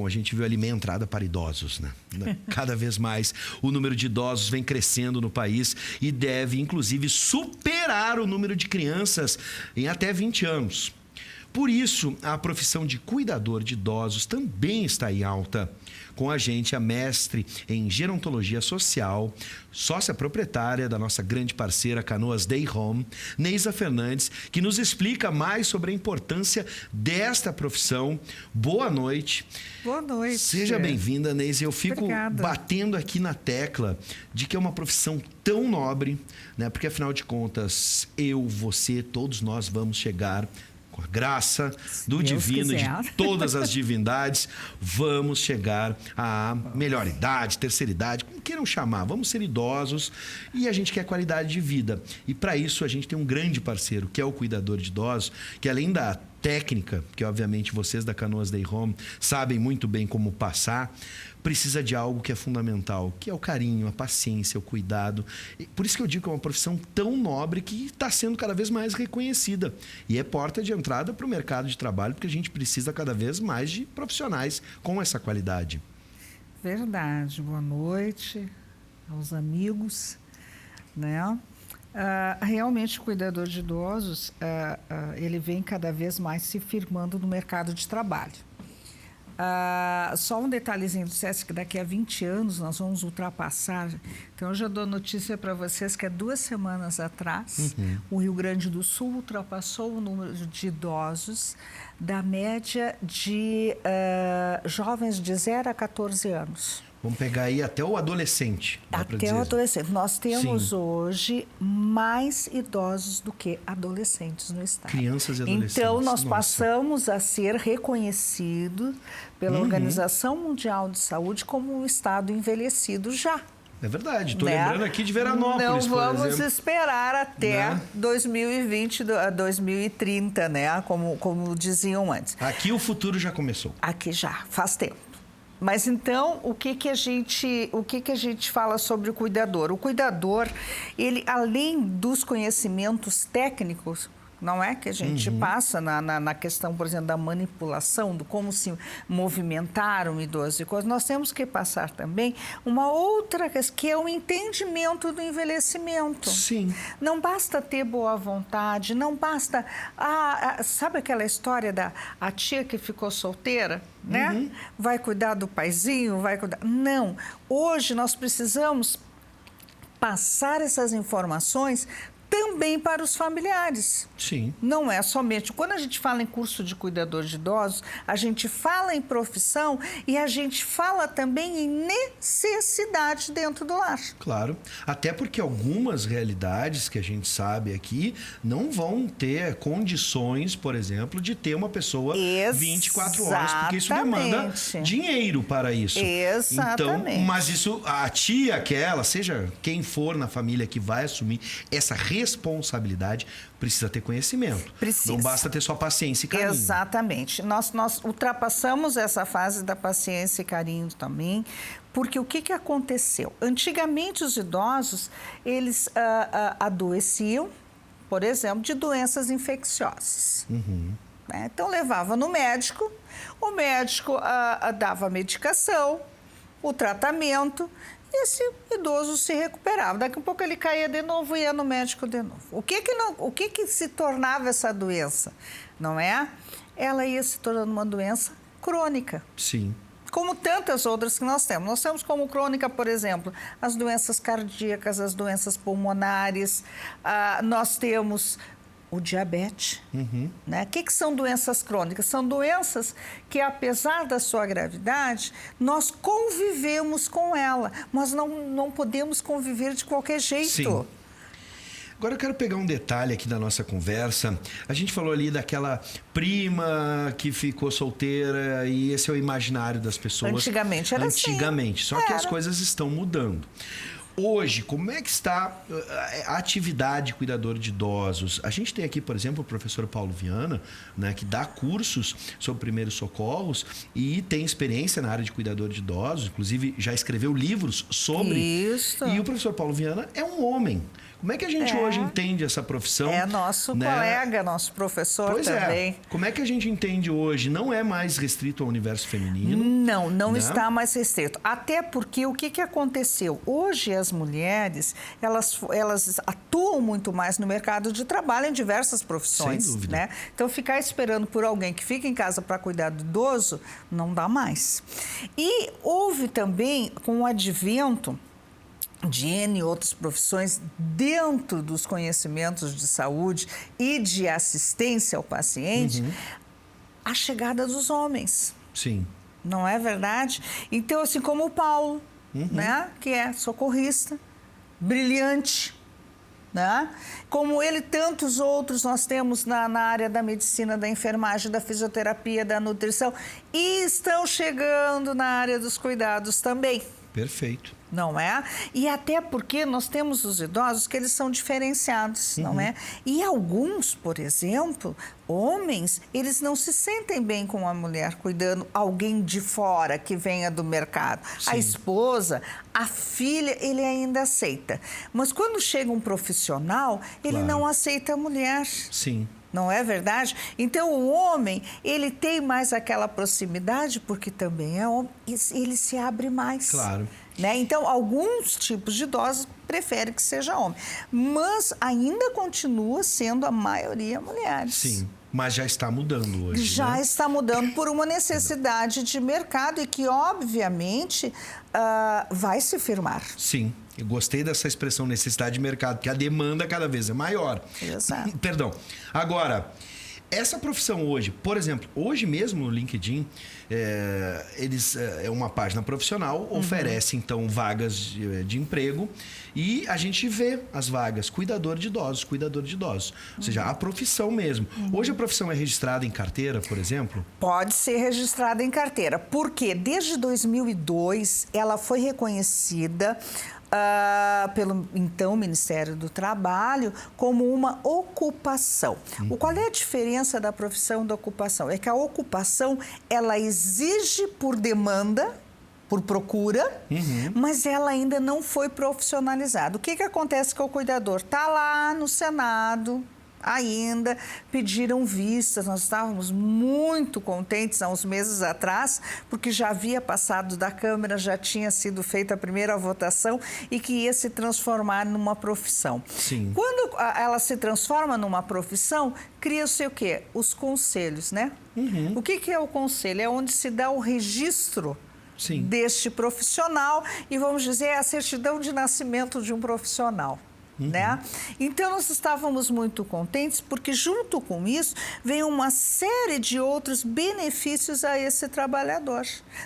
Bom, a gente viu ali meia entrada para idosos, né? Cada vez mais o número de idosos vem crescendo no país e deve, inclusive, superar o número de crianças em até 20 anos. Por isso, a profissão de cuidador de idosos também está em alta. Com a gente, a mestre em gerontologia social, sócia proprietária da nossa grande parceira Canoas Day Home, Neisa Fernandes, que nos explica mais sobre a importância desta profissão. Boa noite. Boa noite. Seja bem-vinda, Neisa. Eu fico Obrigada. batendo aqui na tecla de que é uma profissão tão nobre, né? Porque, afinal de contas, eu, você, todos nós vamos chegar com a graça do divino, de todas as divindades, vamos chegar à melhor idade, terceira idade, como queiram chamar, vamos ser idosos e a gente quer qualidade de vida. E para isso a gente tem um grande parceiro, que é o cuidador de idosos, que além da técnica, que obviamente vocês da Canoas Day Home sabem muito bem como passar, precisa de algo que é fundamental, que é o carinho, a paciência, o cuidado. Por isso que eu digo que é uma profissão tão nobre que está sendo cada vez mais reconhecida. E é porta de entrada para o mercado de trabalho, porque a gente precisa cada vez mais de profissionais com essa qualidade. Verdade. Boa noite aos amigos, né? Realmente o cuidador de idosos, ele vem cada vez mais se firmando no mercado de trabalho. Só um detalhezinho, dissesse que daqui a 20 anos nós vamos ultrapassar. Então, eu já dou notícia para vocês que há 2 semanas atrás, o Rio Grande do Sul ultrapassou o número de idosos da média de jovens de 0 a 14 anos. Vamos pegar aí até o adolescente. Até o adolescente. Nós temos hoje mais idosos do que adolescentes no estado. Crianças e adolescentes. Então, nós passamos a ser reconhecidos pela Organização Mundial de Saúde como um estado envelhecido já. É verdade. Estou lembrando aqui de Veranópolis, Não vamos esperar até 2020, 2030, né? Como diziam antes. Aqui o futuro já começou. Aqui já, faz tempo. Mas então, o que a gente fala sobre o cuidador? O cuidador, ele, além dos conhecimentos técnicos, não é que a gente passa na questão, por exemplo, da manipulação, do como se movimentar um idoso e coisas, nós temos que passar também uma outra questão, que é o entendimento do envelhecimento. Sim. Não basta ter boa vontade, não basta... sabe aquela história da a tia que ficou solteira, né? Vai cuidar do paizinho, vai cuidar... Não. Hoje nós precisamos passar essas informações também para os familiares. Sim. Não é somente... Quando a gente fala em curso de cuidador de idosos, a gente fala em profissão e a gente fala também em necessidade dentro do lar. Claro. Até porque algumas realidades que a gente sabe aqui não vão ter condições, por exemplo, de ter uma pessoa 24 horas, porque isso demanda dinheiro para isso. Exatamente. Então, mas isso, a tia aquela, seja quem for na família que vai assumir essa responsabilidade, precisa ter conhecimento. Precisa. Não basta ter só paciência e carinho. Exatamente. Nós ultrapassamos essa fase da paciência e carinho também, porque o que aconteceu? Antigamente, os idosos, eles adoeciam, por exemplo, de doenças infecciosas. Né? Então, levava no médico, o médico dava a medicação, o tratamento, e esse idoso se recuperava. Daqui a pouco ele caía de novo e ia no médico de novo. O que se tornava essa doença? Não é? Ela ia se tornando uma doença crônica. Sim. Como tantas outras que nós temos. Nós temos como crônica, por exemplo, as doenças cardíacas, as doenças pulmonares, nós temos o diabetes. Né? O que são doenças crônicas? São doenças que, apesar da sua gravidade, nós convivemos com ela, mas não podemos conviver de qualquer jeito. Sim. Agora eu quero pegar um detalhe aqui da nossa conversa. A gente falou ali daquela prima que ficou solteira e esse é o imaginário das pessoas. Antigamente era assim. Antigamente, só que as coisas estão mudando. Hoje, como é que está a atividade de cuidador de idosos? A gente tem aqui, por exemplo, o professor Paulo Viana, né, que dá cursos sobre primeiros socorros e tem experiência na área de cuidador de idosos, inclusive já escreveu livros sobre. Isso. E o professor Paulo Viana é um homem. Como é que a gente hoje entende essa profissão? É nosso colega, nosso professor também. Como é que a gente entende hoje? Não é mais restrito ao universo feminino? Não está mais restrito. Até porque o que aconteceu? Hoje as mulheres, elas atuam muito mais no mercado de trabalho em diversas profissões. Sem dúvida. Né? Então, ficar esperando por alguém que fica em casa para cuidar do idoso, não dá mais. E houve também, com o advento de N outras profissões dentro dos conhecimentos de saúde e de assistência ao paciente, a chegada dos homens. Sim. Não é verdade? Então, assim como o Paulo, né, que é socorrista, brilhante, né? Como ele, tantos outros nós temos na área da medicina, da enfermagem, da fisioterapia, da nutrição, e estão chegando na área dos cuidados também. Perfeito. Não é? E até porque nós temos os idosos que eles são diferenciados, não é? E alguns, por exemplo, homens, eles não se sentem bem com a mulher cuidando, alguém de fora que venha do mercado. Sim. A esposa, a filha, ele ainda aceita. Mas quando chega um profissional, ele não aceita a mulher. Sim. Não é verdade? Então, o homem, ele tem mais aquela proximidade, porque também é homem, ele se abre mais. Claro. Né? Então, alguns tipos de idosos preferem que seja homem. Mas ainda continua sendo a maioria mulheres. Sim, mas já está mudando hoje. Já está mudando por uma necessidade de mercado e que, obviamente, vai se firmar. Sim. Eu gostei dessa expressão necessidade de mercado, porque a demanda cada vez é maior. Exato. Perdão. Agora, essa profissão hoje, por exemplo, hoje mesmo no LinkedIn, eles é uma página profissional, oferece então vagas de emprego e a gente vê as vagas, cuidador de idosos. Ou seja, a profissão mesmo. Hoje a profissão é registrada em carteira, por exemplo? Pode ser registrada em carteira, porque desde 2002 ela foi reconhecida pelo então Ministério do Trabalho como uma ocupação. Qual é a diferença da profissão e da ocupação? É que a ocupação, ela exige por demanda, por procura, mas ela ainda não foi profissionalizada. O que acontece com o cuidador? Está lá no Senado, ainda pediram vistas. Nós estávamos muito contentes há uns meses atrás, porque já havia passado da Câmara, já tinha sido feita a primeira votação e que ia se transformar numa profissão. Sim. Quando ela se transforma numa profissão, cria-se o quê? Os conselhos, né? O que é o conselho? É onde se dá o registro deste profissional e, vamos dizer, a certidão de nascimento de um profissional. Né? Então, nós estávamos muito contentes porque, junto com isso, vem uma série de outros benefícios a esse trabalhador.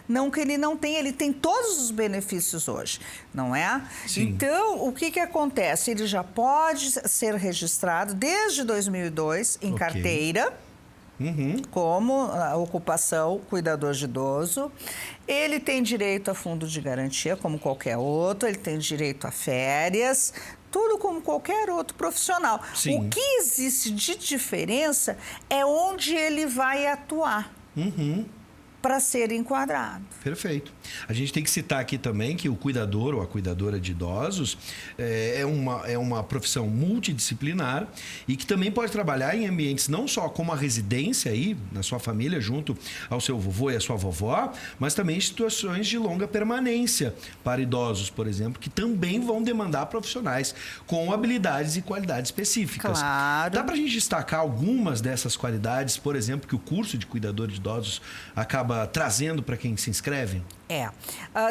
Não que ele não tenha, ele tem todos os benefícios hoje, não é? Sim. Então, o que acontece? Ele já pode ser registrado desde 2002 em carteira, como a ocupação cuidador de idoso. Ele tem direito a fundo de garantia, como qualquer outro, ele tem direito a férias, tudo como qualquer outro profissional. Sim. O que existe de diferença é onde ele vai atuar para ser enquadrado. Perfeito. A gente tem que citar aqui também que o cuidador ou a cuidadora de idosos é uma profissão multidisciplinar e que também pode trabalhar em ambientes não só como a residência aí, na sua família, junto ao seu vovô e à sua vovó, mas também em situações de longa permanência para idosos, por exemplo, que também vão demandar profissionais com habilidades e qualidades específicas. Claro. Dá para a gente destacar algumas dessas qualidades, por exemplo, que o curso de cuidador de idosos acaba trazendo para quem se inscreve?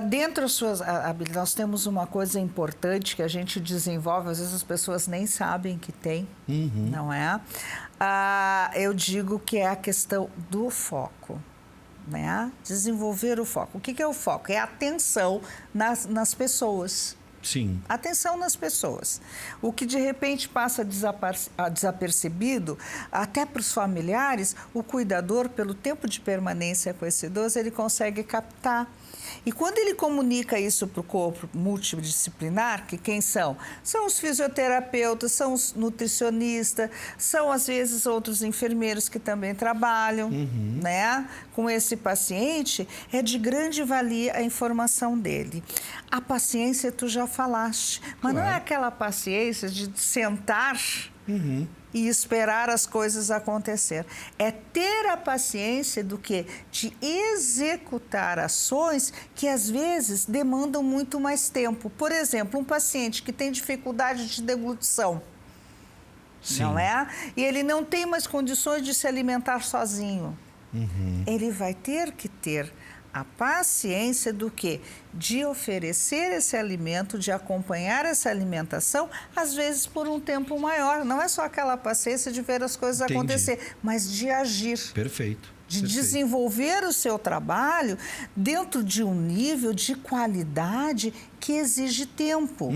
Dentro das suas habilidades, nós temos uma coisa importante que a gente desenvolve, às vezes as pessoas nem sabem que tem, não é? Eu digo que é a questão do foco, né? Desenvolver o foco. O que é o foco? É a atenção nas pessoas. Sim. Atenção nas pessoas. O que de repente passa desapercebido, até para os familiares, o cuidador, pelo tempo de permanência com esse idoso, ele consegue captar. E quando ele comunica isso para o corpo multidisciplinar, que quem são? São os fisioterapeutas, são os nutricionistas, são às vezes outros enfermeiros que também trabalham, né, com esse paciente, é de grande valia a informação dele. A paciência tu já falaste, mas não é aquela paciência de sentar e esperar as coisas acontecer. É ter a paciência do quê? De executar ações que às vezes demandam muito mais tempo. Por exemplo, um paciente que tem dificuldade de deglutição, não é? E ele não tem mais condições de se alimentar sozinho. Ele vai ter que ter a paciência do quê? De oferecer esse alimento, de acompanhar essa alimentação, às vezes por um tempo maior. Não é só aquela paciência de ver as coisas acontecer, mas de agir. Perfeito. De desenvolver o seu trabalho dentro de um nível de qualidade que exige tempo.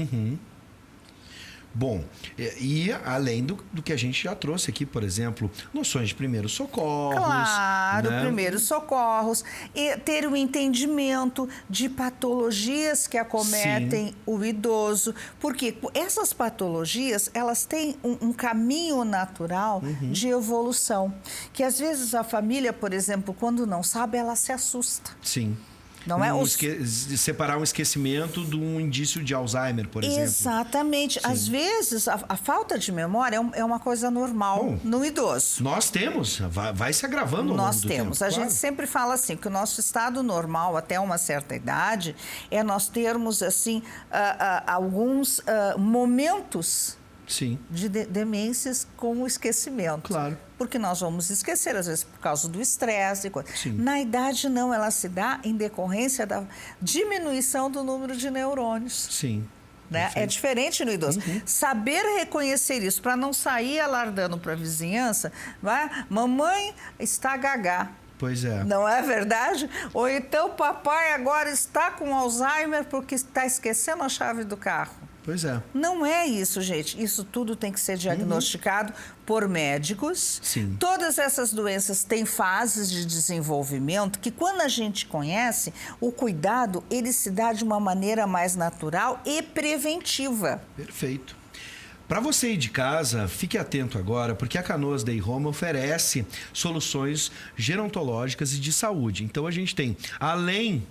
Bom, e além do que a gente já trouxe aqui, por exemplo, noções de primeiros socorros. Claro, né? Primeiros socorros, e ter um entendimento de patologias que acometem o idoso, porque essas patologias, elas têm um caminho natural de evolução, que às vezes a família, por exemplo, quando não sabe, ela se assusta. Sim. Não é separar um esquecimento de um indício de Alzheimer, por exemplo. Exatamente. Sim. Às vezes, a falta de memória é uma coisa normal no idoso. Nós temos, vai se agravando ao longo do tempo. Nós temos. A gente sempre fala assim, que o nosso estado normal, até uma certa idade, é nós termos, assim, alguns momentos de demências com o esquecimento. Claro. Porque nós vamos esquecer, às vezes, por causa do estresse. Na idade, não. Ela se dá em decorrência da diminuição do número de neurônios. Sim. Né? É diferente no idoso. Saber reconhecer isso, para não sair alardando para a vizinhança, vai? Mamãe está gagá. Pois é. Não é verdade? Ou então, papai agora está com Alzheimer porque está esquecendo a chave do carro. Pois é. Não é isso, gente. Isso tudo tem que ser diagnosticado por médicos. Sim. Todas essas doenças têm fases de desenvolvimento que, quando a gente conhece, o cuidado, ele se dá de uma maneira mais natural e preventiva. Perfeito. Para você ir de casa, fique atento agora, porque a Canoas Day Home oferece soluções gerontológicas e de saúde. Então, a gente tem, além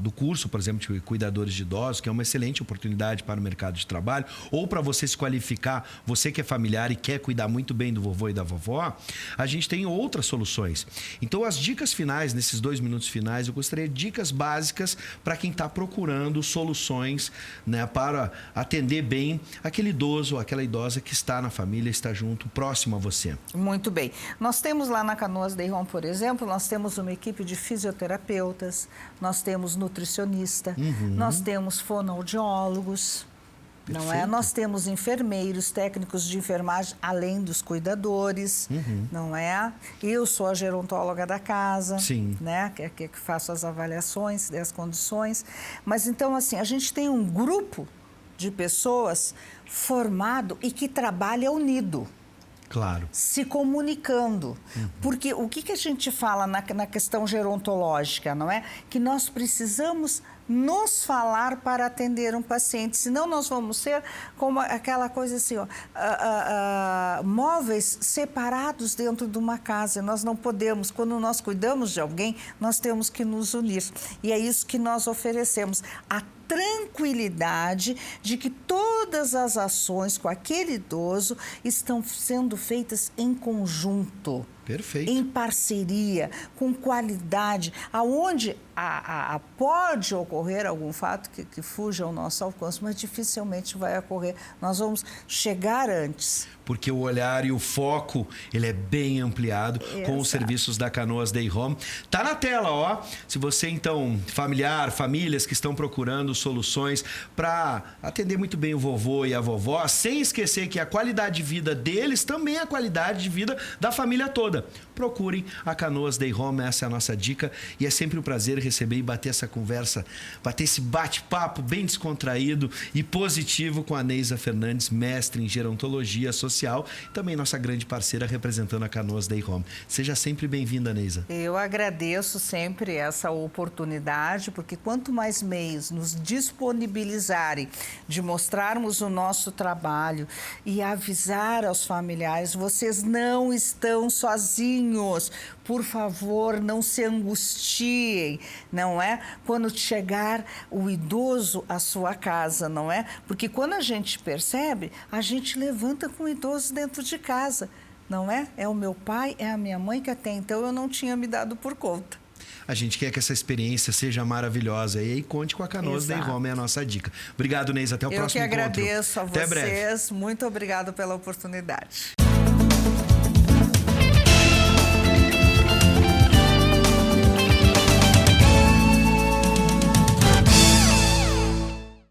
do curso, por exemplo, de cuidadores de idosos, que é uma excelente oportunidade para o mercado de trabalho, ou para você se qualificar, você que é familiar e quer cuidar muito bem do vovô e da vovó, a gente tem outras soluções. Então, as dicas finais, nesses 2 minutos finais, eu gostaria de dicas básicas para quem está procurando soluções, né, para atender bem aquele idoso, aquela idosa que está na família, está junto, próximo a você. Muito bem. Nós temos lá na Canoas Day Home, por exemplo, nós temos uma equipe de fisioterapeutas, nós temos nutricionista, nós temos fonoaudiólogos, não é? Nós temos enfermeiros, técnicos de enfermagem, além dos cuidadores, não é? Eu sou a gerontóloga da casa, né? Que faço as avaliações das condições. Mas então, assim, a gente tem um grupo de pessoas formado e que trabalha unido. Claro. Se comunicando. Porque o que a gente fala na questão gerontológica, não é? Que nós precisamos nos falar para atender um paciente, senão nós vamos ser como aquela coisa assim, ó, móveis separados dentro de uma casa. Nós não podemos, quando nós cuidamos de alguém, nós temos que nos unir. E é isso que nós oferecemos. A tranquilidade de que todas as ações com aquele idoso estão sendo feitas em conjunto. Perfeito. Em parceria, com qualidade, aonde pode ocorrer algum fato que fuja ao nosso alcance, mas dificilmente vai ocorrer. Nós vamos chegar antes. Porque o olhar e o foco, ele é bem ampliado com os serviços da Canoas Day Home. Tá na tela, ó. Se você, então, famílias que estão procurando soluções para atender muito bem o vovô e a vovó, sem esquecer que a qualidade de vida deles também é a qualidade de vida da família toda. procurem a Canoas Day Home, essa é a nossa dica. E é sempre um prazer receber e bater essa conversa, bater esse bate-papo bem descontraído e positivo com a Neisa Fernandes, mestre em gerontologia social, e também nossa grande parceira representando a Canoas Day Home. Seja sempre bem-vinda, Neisa. Eu agradeço sempre essa oportunidade, porque quanto mais meios nos disponibilizarem de mostrarmos o nosso trabalho e avisar aos familiares, vocês não estão sozinhos. Por favor, não se angustiem, não é? Quando chegar o idoso à sua casa, não é? Porque quando a gente percebe, a gente levanta com o idoso dentro de casa, não é? É o meu pai, é a minha mãe, que até então eu não tinha me dado por conta. A gente quer que essa experiência seja maravilhosa. E aí, conte com a Canoas Day Home, é a nossa dica. Obrigado, Neisa. Até o próximo encontro. Eu que agradeço a Até vocês. breve. Muito obrigado pela oportunidade.